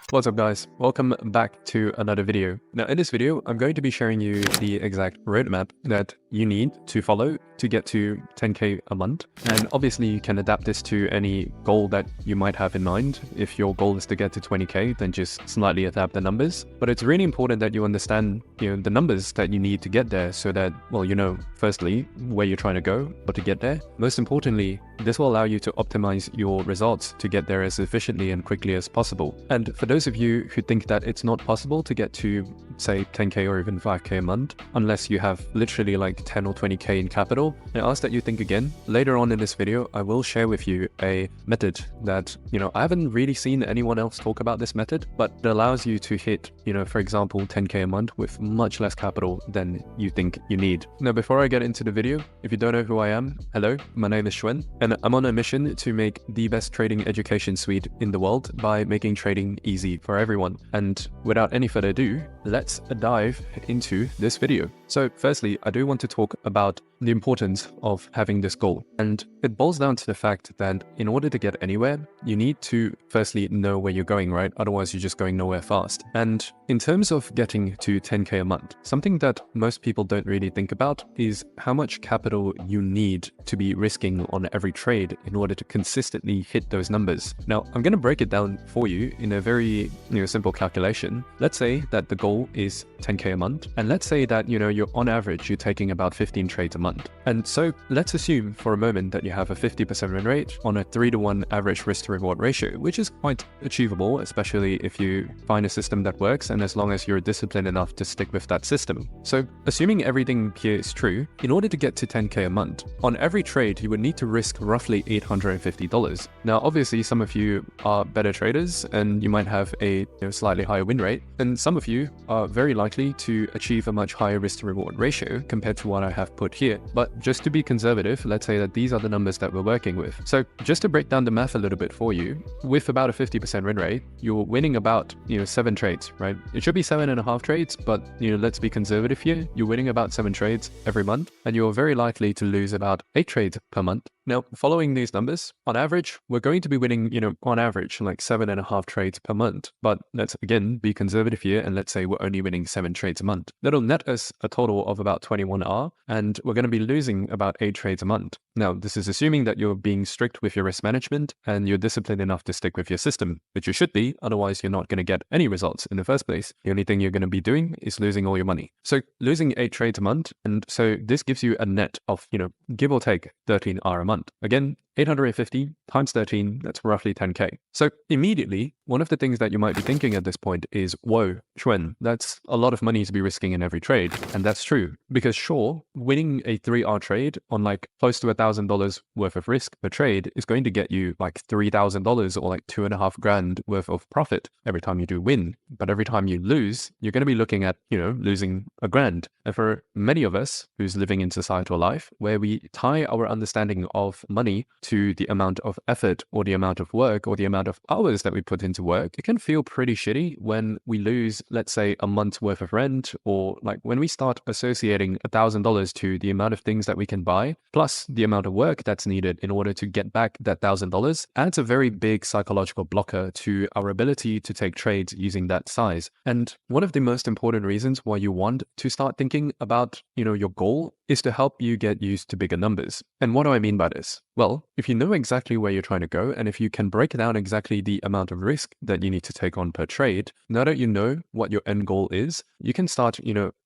What's up guys, welcome back to another video. Now in this video, I'm going to be sharing you the exact roadmap that you need to follow to get to 10k a month. And obviously you can adapt this to any goal that you might have in mind. If your goal is to get to 20k, then just slightly adapt the numbers. But it's really important that you understand the numbers that you need to get there so that, well, firstly, where you're trying to go, but to get there. Most importantly, this will allow you to optimize your results to get there as efficiently and quickly as possible. And for those of you who think that it's not possible to get to, say, 10k or even 5k a month, unless you have literally like 10 or 20k in capital, I ask that you think again. Later on in this video, I will share with you a method that, I haven't really seen anyone else talk about this method, but it allows you to hit, for example, 10k a month with much less capital than you think you need. Now, before I get into the video, if you don't know who I am, hello, my name is Xuan, and I'm on a mission to make the best trading education suite in the world by making trading easy for everyone. And without any further ado, let's dive into this video. So firstly, I do want to talk about the importance of having this goal. And it boils down to the fact that in order to get anywhere, you need to firstly know where you're going, right? Otherwise, you're just going nowhere fast. And in terms of getting to 10k a month, something that most people don't really think about is how much capital you need to be risking on every trade in order to consistently hit those numbers. Now, I'm going to break it down for you in a very simple calculation. Let's say that the goal is 10k a month, and let's say that you're on average you're taking about 15 trades a month. And so let's assume for a moment that you have a 50% win rate on a 3-to-1 average risk to reward ratio, which is quite achievable, especially if you find a system that works and as long as you're disciplined enough to stick with that system. So assuming everything here is true, in order to get to 10k a month, on every trade you would need to risk roughly $850. Now obviously some of you are better traders and you might have a slightly higher win rate, and some of you are very likely to achieve a much higher risk to reward ratio compared to what I have put here. But just to be conservative, let's say that these are the numbers that we're working with. So just to break down the math a little bit for you, with about a 50% win rate, you're winning about 7 trades, right? It should be 7.5 trades, but let's be conservative here. You're winning about 7 trades every month, and you're very likely to lose about 8 trades per month. Now, following these numbers, on average, we're going to be winning, on average, like 7.5 trades per month. But let's again be conservative here, and let's say we're only winning 7 trades a month. That'll net us a total of about 21 R, and we're going to be losing about 8 trades a month. Now, this is assuming that you're being strict with your risk management and you're disciplined enough to stick with your system, which you should be, otherwise you're not going to get any results in the first place. The only thing you're going to be doing is losing all your money. So losing 8 trades a month, and so this gives you a net of, give or take 13 R a month. Again, 850 times 13, that's roughly 10k. So immediately, one of the things that you might be thinking at this point is, whoa, Xuan, that's a lot of money to be risking in every trade. And that's true, because sure, winning a 3R trade on like close to $1,000 worth of risk per trade is going to get you like $3,000 or like 2.5 grand worth of profit every time you do win. But every time you lose, you're going to be looking at, losing a grand. And for many of us who's living in societal life, where we tie our understanding of money to the amount of effort or the amount of work or the amount of hours that we put into work, it can feel pretty shitty when we lose, let's say, a month's worth of rent, or like when we start associating $1,000 to the amount of things that we can buy, plus the amount of work that's needed in order to get back that $1,000, adds a very big psychological blocker to our ability to take trades using that size. And one of the most important reasons why you want to start thinking about, your goal is to help you get used to bigger numbers. And what do I mean by this? Well, if you know exactly where you're trying to go, and if you can break down exactly the amount of risk that you need to take on per trade, now that you know what your end goal is, you can start,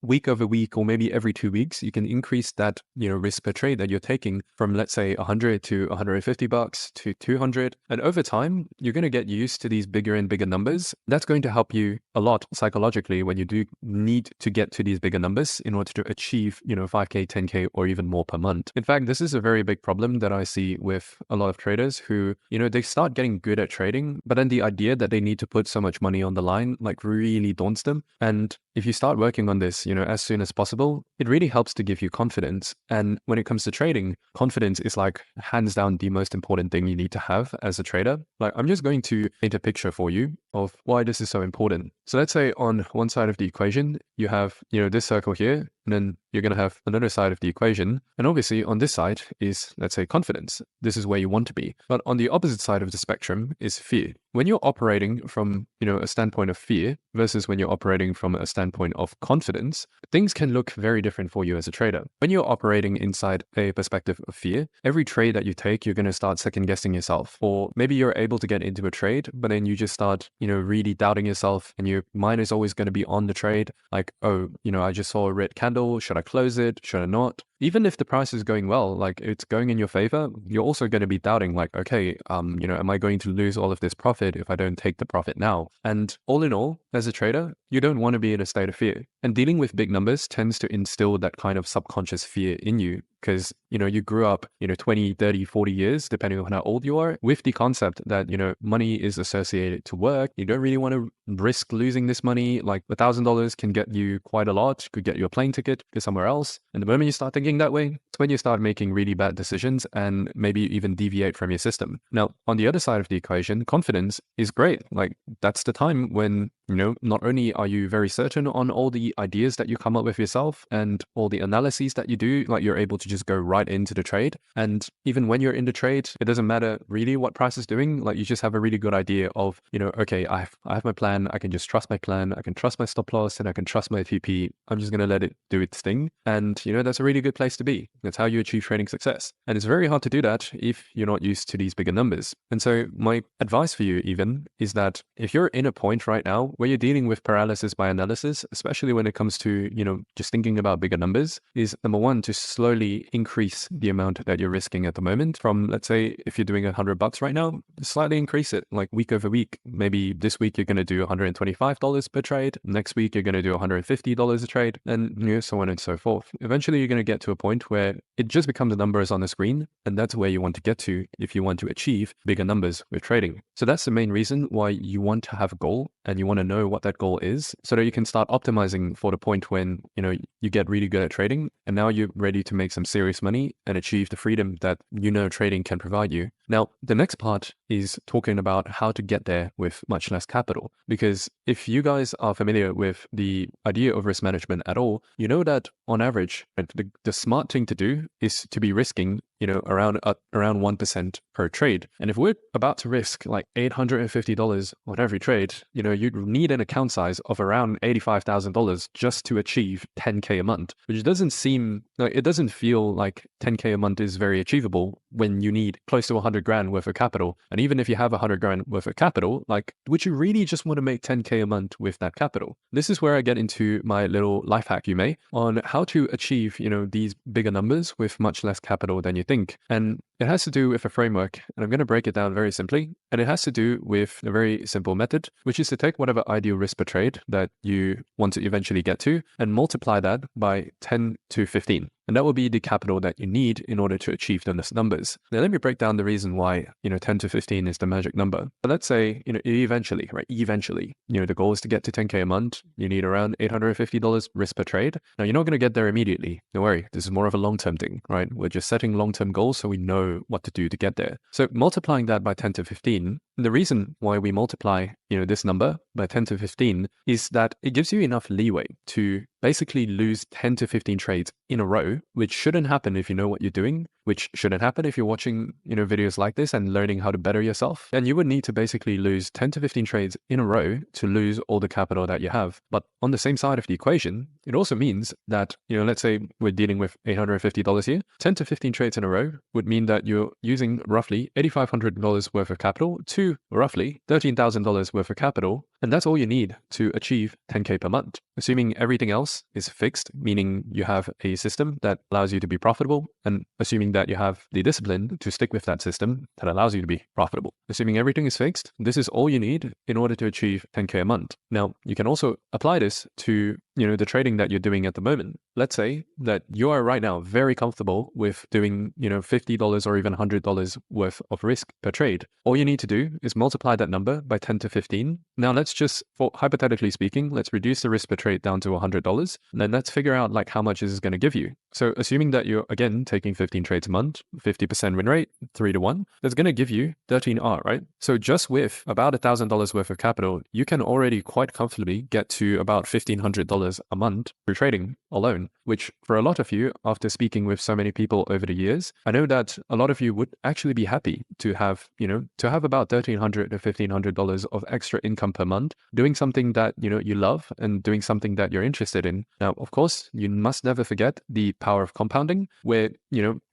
week over week, or maybe every 2 weeks, you can increase that, risk per trade that you're taking from, let's say, 100 to 150 bucks to 200. And over time, you're going to get used to these bigger and bigger numbers. That's going to help you a lot psychologically when you do need to get to these bigger numbers in order to achieve, 5k, 10k, or even more per month. In fact, this is a very big problem that I see with a lot of traders who, they start getting good at trading, but then the idea that they need to put so much money on the line, like really daunts them. And if you start working on this, as soon as possible, it really helps to give you confidence. And when it comes to trading, confidence is like hands down the most important thing you need to have as a trader. Like, I'm just going to paint a picture for you of why this is so important. So let's say on one side of the equation, you have, this circle here. And then you're going to have another side of the equation. And obviously on this side is, let's say, confidence. This is where you want to be. But on the opposite side of the spectrum is fear. When you're operating from, a standpoint of fear versus when you're operating from a standpoint of confidence, things can look very different for you as a trader. When you're operating inside a perspective of fear, every trade that you take, you're going to start second guessing yourself. Or maybe you're able to get into a trade, but then you just start, really doubting yourself, and your mind is always going to be on the trade. Like, oh, I just saw a red candle. Should I close it? Should I not? Even if the price is going well, like it's going in your favor, you're also going to be doubting like, okay, am I going to lose all of this profit if I don't take the profit now? And all in all, as a trader, you don't want to be in a state of fear. And dealing with big numbers tends to instill that kind of subconscious fear in you because, you grew up, 20, 30, 40 years, depending on how old you are, with the concept that, money is associated to work. You don't really want to risk losing this money. Like $1,000 can get you quite a lot, could get you a plane ticket to somewhere else. And the moment you start thinking that way, it's when you start making really bad decisions and maybe even deviate from your system. Now, on the other side of the equation, confidence is great. Like that's the time when, not only are you very certain on all the ideas that you come up with yourself and all the analyses that you do, like you're able to just go right into the trade. And even when you're in the trade, it doesn't matter really what price is doing. Like you just have a really good idea of, okay, I have my plan. I can just trust my plan. I can trust my stop loss and I can trust my TP. I'm just going to let it do its thing. And, that's a really good place to be. That's how you achieve trading success. And it's very hard to do that if you're not used to these bigger numbers. And so my advice for you even is that if you're in a point right now where you're dealing with paralysis by analysis, especially when it comes to, just thinking about bigger numbers, is number one, to slowly increase the amount that you're risking at the moment from, let's say, if you're doing $100 right now, slightly increase it like week over week. Maybe this week you're going to do $125 per trade. Next week, you're going to do $150 a trade and so on and so forth. Eventually, you're going to get to a point where it just becomes numbers on the screen. And that's where you want to get to if you want to achieve bigger numbers with trading. So that's the main reason why you want to have a goal and you want to know what that goal is so that you can start optimizing for the point when, you get really good at trading and now you're ready to make some serious money and achieve the freedom that trading can provide you. Now, the next part is talking about how to get there with much less capital. Because if you guys are familiar with the idea of risk management at all, you know that on average, the smart thing to do is to be risking, around 1% per trade. And if we're about to risk like $850 on every trade, you'd need an account size of around $85,000 just to achieve 10K a month, which doesn't seem like, it doesn't feel like 10K a month is very achievable when you need close to 100 grand worth of capital. And even if you have 100 grand worth of capital, like, would you really just want to make 10K a month with that capital? This is where I get into my little life hack, on how to achieve, these bigger numbers with much less capital than you think. And it has to do with a framework, and I'm going to break it down very simply. And it has to do with a very simple method, which is to take whatever ideal risk per trade that you want to eventually get to and multiply that by 10 to 15. And that will be the capital that you need in order to achieve those numbers. Now, let me break down the reason why, 10 to 15 is the magic number. But let's say, eventually, the goal is to get to 10K a month. You need around $850 risk per trade. Now, you're not going to get there immediately. Don't worry. This is more of a long-term thing, right? We're just setting long-term goals so we know what to do to get there. So multiplying that by 10 to 15, the reason why we multiply, this number by 10 to 15 is that it gives you enough leeway to basically lose 10 to 15 trades in a row, which shouldn't happen if you know what you're doing, which shouldn't happen if you're watching, videos like this and learning how to better yourself. And you would need to basically lose 10 to 15 trades in a row to lose all the capital that you have. But on the same side of the equation, it also means that, let's say we're dealing with $850 here, 10 to 15 trades in a row would mean that you're using roughly $8,500 worth of capital to roughly $13,000 worth of capital. And that's all you need to achieve 10K per month. Assuming everything else is fixed, meaning you have a system that allows you to be profitable, and assuming that you have the discipline to stick with that system that allows you to be profitable. Assuming everything is fixed, this is all you need in order to achieve 10K a month. Now, you can also apply this to, the trading that you're doing at the moment. Let's say that you are right now very comfortable with doing, $50 or even $100 worth of risk per trade. All you need to do is multiply that number by 10 to 15. Now, let's just, for hypothetically speaking, let's reduce the risk per trade down to $100. And then let's figure out like how much this is going to give you. So assuming that you're, again, taking 15 trades a month, 50% win rate, 3 to 1, that's going to give you 13R, right? So just with about $1,000 worth of capital, you can already quite comfortably get to about $1,500 a month through trading. alone, which for a lot of you, after speaking with so many people over the years, I know that a lot of you would actually be happy to have, to have about $1,300 to $1,500 of extra income per month, doing something that, you love and doing something that you're interested in. Now, of course, you must never forget the power of compounding, where,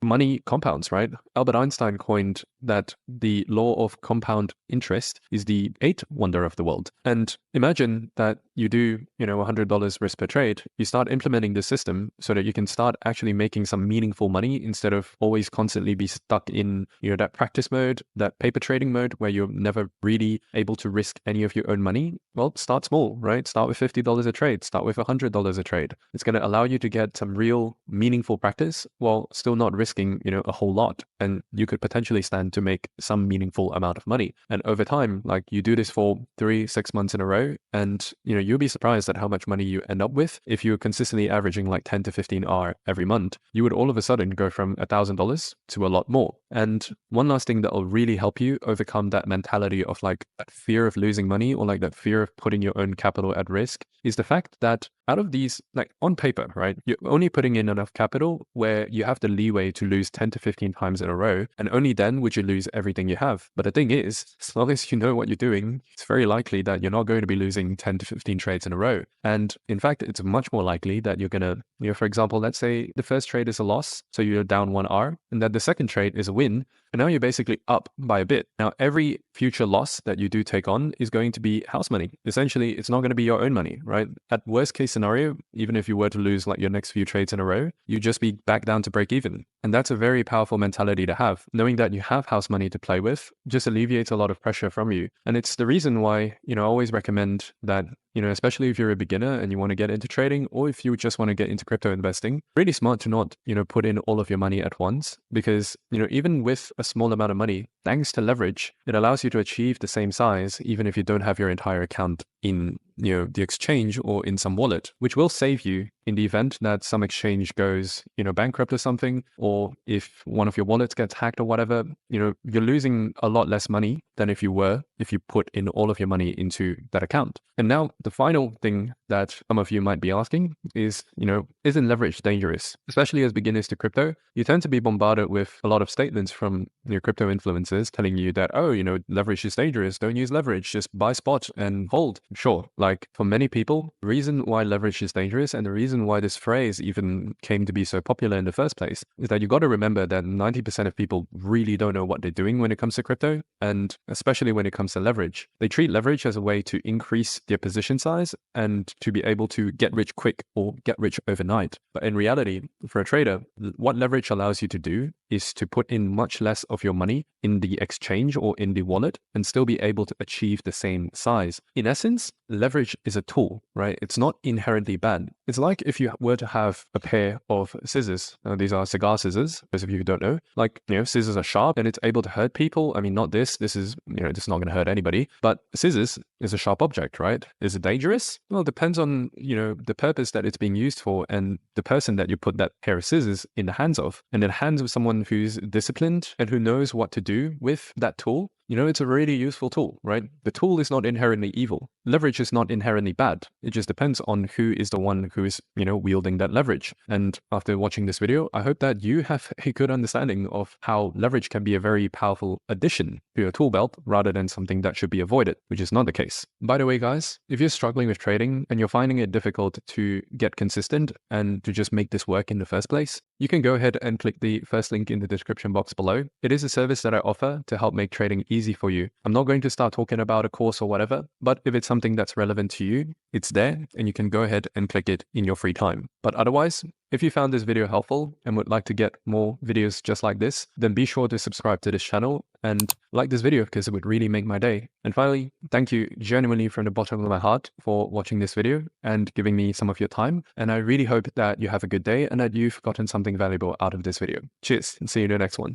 money compounds, right? Albert Einstein coined that the law of compound interest is the eighth wonder of the world. And imagine that you do, $100 risk per trade. You start implementing the system so that you can start actually making some meaningful money instead of always constantly be stuck in, that practice mode, that paper trading mode where you're never really able to risk any of your own money. Well, start small, right? Start with $50 a trade, start with $100 a trade. It's going to allow you to get some real meaningful practice while still not risking, a whole lot. And you could potentially stand to make some meaningful amount of money. And over time, like you do this for 3-6 months in a row, and you'll be surprised at how much money you end up with. If you're consistently averaging like 10 to 15 hour every month, you would all of a sudden go from $1,000 to a lot more. And one last thing that will really help you overcome that mentality of like that fear of losing money or like that fear of putting your own capital at risk is the fact that out of these, like on paper, right, you're only putting in enough capital where you have the leeway to lose 10 to 15 times in a row, and only then would you lose everything you have. But the thing is, as long as you know what you're doing, it's very likely that you're not going to be losing 10 to 15 trades in a row. And in fact, it's much more likely that you're going to, for example, let's say the first trade is a loss, so you're down 1R, and then the second trade is a win, and now you're basically up by a bit. Now, every future loss that you do take on is going to be house money. Essentially, it's not going to be your own money, right? At worst case scenario, even if you were to lose like your next few trades in a row, you just be back down to break even. And that's a very powerful mentality to have. Knowing that you have house money to play with just alleviates a lot of pressure from you. And it's the reason why, I always recommend that, especially if you're a beginner and you want to get into trading, or if you just want to get into crypto investing, really smart to not, put in all of your money at once, because, even with a small amount of money, thanks to leverage, it allows you to achieve the same size, even if you don't have your entire account in, the exchange or in some wallet, which will save you in the event that some exchange goes, bankrupt or something, or if one of your wallets gets hacked or whatever, you're losing a lot less money than if you put in all of your money into that account. And now the final thing that some of you might be asking is, isn't leverage dangerous? Especially as beginners to crypto, you tend to be bombarded with a lot of statements from your crypto influencers telling you that, oh, leverage is dangerous. Don't use leverage. Just buy spot and hold. Sure. Like for many people, the reason why leverage is dangerous and the reason why this phrase even came to be so popular in the first place is that you got to remember that 90% of people really don't know what they're doing when it comes to crypto, and especially when it comes to leverage. They treat leverage as a way to increase their position size and to be able to get rich quick or get rich overnight. But in reality, for a trader, what leverage allows you to do is to put in much less of your money in the exchange or in the wallet and still be able to achieve the same size. In essence, leverage is a tool, right? It's not inherently bad. It's like if you were to have a pair of scissors. These are cigar scissors, those of you who don't know. Like, scissors are sharp and it's able to hurt people. I mean, not this. This is, this is not going to hurt anybody. But scissors is a sharp object, right? Is it dangerous? Well, it depends on, the purpose that it's being used for and the person that you put that pair of scissors in the hands of. And in the hands of someone who's disciplined and who knows what to do with that tool, it's a really useful tool, right? The tool is not inherently evil. Leverage is not inherently bad. It just depends on who is the one who is, wielding that leverage. And after watching this video, I hope that you have a good understanding of how leverage can be a very powerful addition to your tool belt rather than something that should be avoided, which is not the case. By the way, guys, if you're struggling with trading and you're finding it difficult to get consistent and to just make this work in the first place, you can go ahead and click the first link in the description box below. It is a service that I offer to help make trading easy for you. I'm not going to start talking about a course or whatever, but if it's something that's relevant to you, it's there and you can go ahead and click it in your free time. But otherwise, if you found this video helpful and would like to get more videos just like this, then be sure to subscribe to this channel and like this video because it would really make my day. And finally, thank you genuinely from the bottom of my heart for watching this video and giving me some of your time. And I really hope that you have a good day and that you've gotten something valuable out of this video. Cheers and see you in the next one.